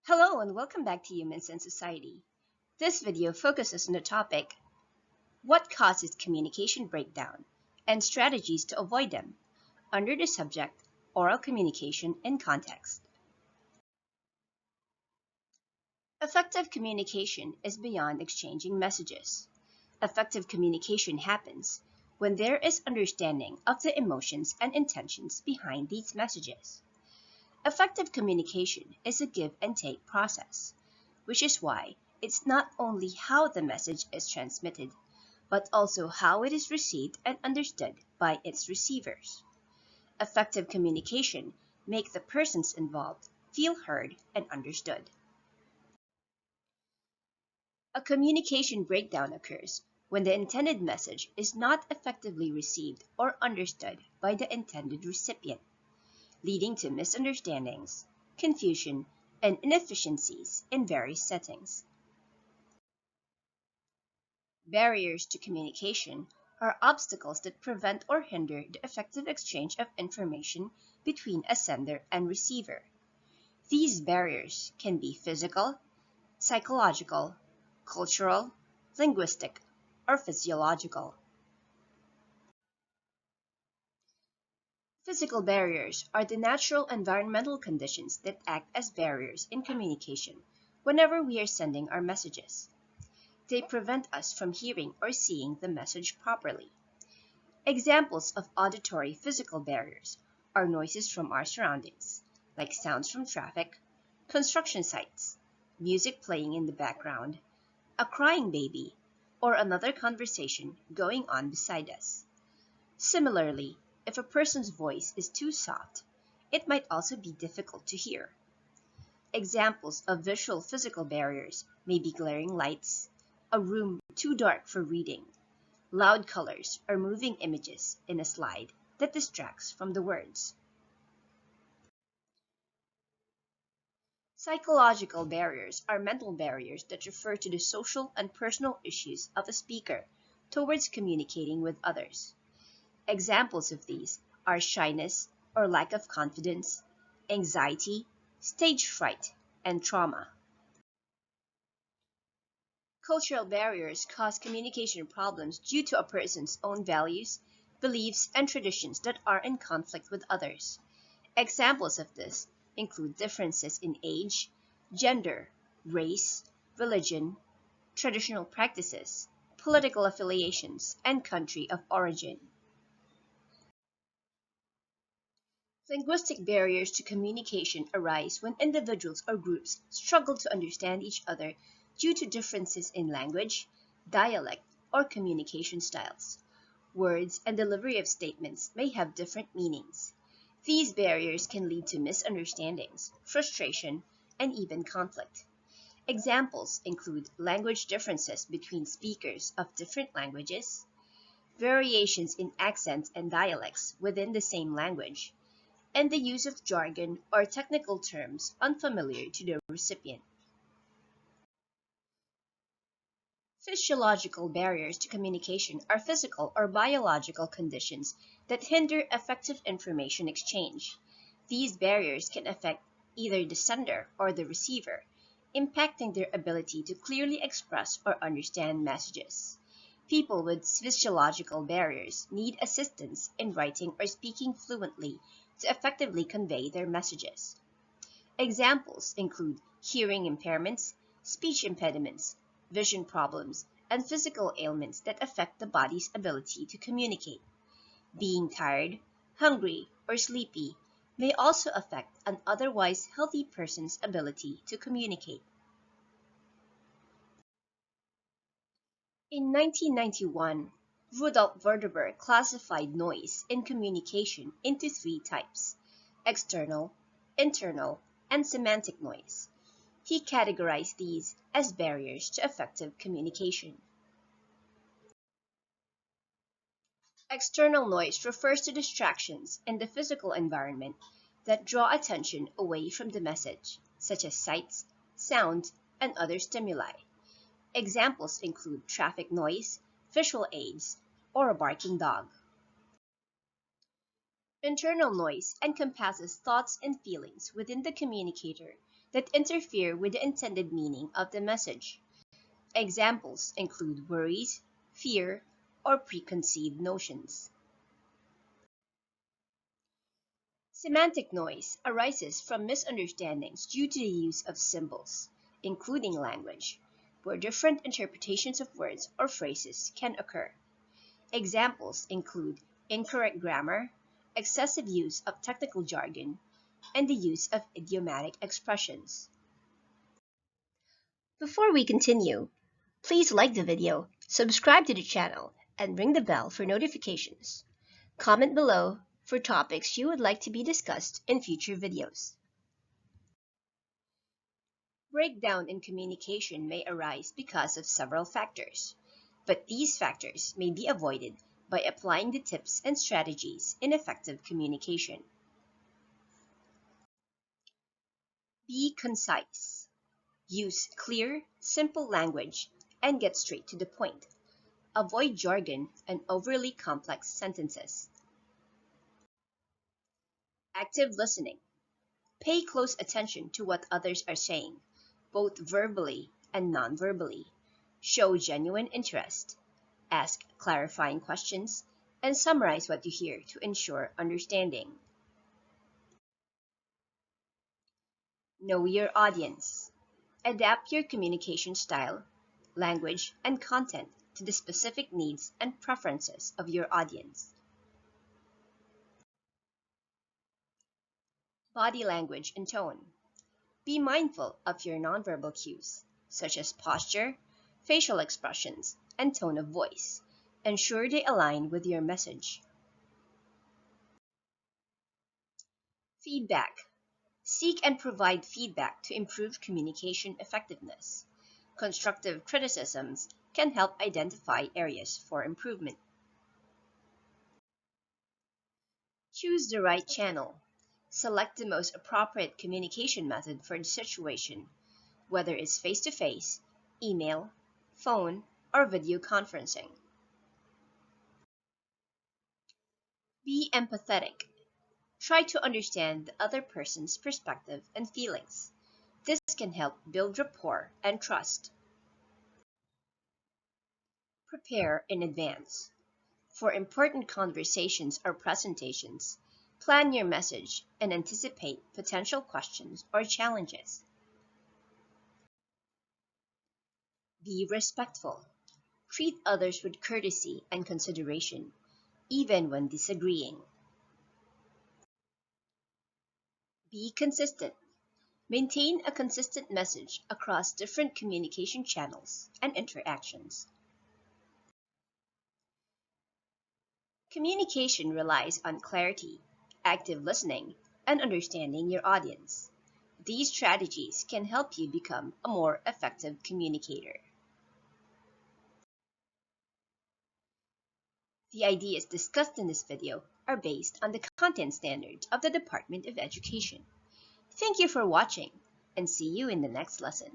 Hello and welcome back to Humans and Society. This video focuses on the topic, what causes communication breakdown and strategies to avoid them, under the subject, oral communication in context. Effective communication is beyond exchanging messages. Effective communication happens when there is understanding of the emotions and intentions behind these messages. Effective communication is a give and take process, which is why it's not only how the message is transmitted, but also how it is received and understood by its receivers. Effective communication makes the persons involved feel heard and understood. A communication breakdown occurs when the intended message is not effectively received or understood by the intended recipient, leading to misunderstandings, confusion, and inefficiencies in various settings. Barriers to communication are obstacles that prevent or hinder the effective exchange of information between a sender and receiver. These barriers can be physical, psychological, cultural, linguistic, or physiological. Physical barriers are the natural environmental conditions that act as barriers in communication whenever we are sending our messages. They prevent us from hearing or seeing the message properly. Examples of auditory physical barriers are noises from our surroundings, like sounds from traffic, construction sites, music playing in the background, a crying baby, or another conversation going on beside us. Similarly, if a person's voice is too soft, it might also be difficult to hear. Examples of visual physical barriers may be glaring lights, a room too dark for reading, loud colors, or moving images in a slide that distracts from the words. Psychological barriers are mental barriers that refer to the social and personal issues of a speaker towards communicating with others. Examples of these are shyness or lack of confidence, anxiety, stage fright, and trauma. Cultural barriers cause communication problems due to a person's own values, beliefs, and traditions that are in conflict with others. Examples of this include differences in age, gender, race, religion, traditional practices, political affiliations, and country of origin. Linguistic barriers to communication arise when individuals or groups struggle to understand each other due to differences in language, dialect, or communication styles. Words and delivery of statements may have different meanings. These barriers can lead to misunderstandings, frustration, and even conflict. Examples include language differences between speakers of different languages, variations in accents and dialects within the same language, and the use of jargon or technical terms unfamiliar to the recipient. Physiological barriers to communication are physical or biological conditions that hinder effective information exchange. These barriers can affect either the sender or the receiver, impacting their ability to clearly express or understand messages. People with physiological barriers need assistance in writing or speaking fluently to effectively convey their messages. Examples include hearing impairments, speech impediments, vision problems, and physical ailments that affect the body's ability to communicate. Being tired, hungry, or sleepy may also affect an otherwise healthy person's ability to communicate. In 1991, Rudolf Verdeber classified noise in communication into three types: external, internal, and semantic noise. He categorized these as barriers to effective communication. External noise refers to distractions in the physical environment that draw attention away from the message, such as sights, sounds, and other stimuli. Examples include traffic noise, visual aids, or a barking dog. Internal noise encompasses thoughts and feelings within the communicator that interfere with the intended meaning of the message. Examples include worries, fear, or preconceived notions. Semantic noise arises from misunderstandings due to the use of symbols, including language, where different interpretations of words or phrases can occur. Examples include incorrect grammar, excessive use of technical jargon, and the use of idiomatic expressions. Before we continue, please like the video, subscribe to the channel, and ring the bell for notifications. Comment below for topics you would like to be discussed in future videos. Breakdown in communication may arise because of several factors, but these factors may be avoided by applying the tips and strategies in effective communication. Be concise. Use clear, simple language and get straight to the point. Avoid jargon and overly complex sentences. Active listening. Pay close attention to what others are saying, both verbally and non-verbally. Show genuine interest. Ask clarifying questions and summarize what you hear to ensure understanding. Know your audience. Adapt your communication style, language, and content to the specific needs and preferences of your audience. Body language and tone. Be mindful of your nonverbal cues, such as posture, facial expressions, and tone of voice. Ensure they align with your message. Feedback. Seek and provide feedback to improve communication effectiveness. Constructive criticisms can help identify areas for improvement. Choose the right channel. Select the most appropriate communication method for the situation, whether it's face-to-face, email, phone, or video conferencing. Be empathetic. Try to understand the other person's perspective and feelings. This can help build rapport and trust. Prepare in advance. For important conversations or presentations, plan your message and anticipate potential questions or challenges. Be respectful. Treat others with courtesy and consideration, even when disagreeing. Be consistent. Maintain a consistent message across different communication channels and interactions. Communication relies on clarity, active listening, and understanding your audience. These strategies can help you become a more effective communicator. The ideas discussed in this video are based on the content standards of the Department of Education. Thank you for watching, and see you in the next lesson.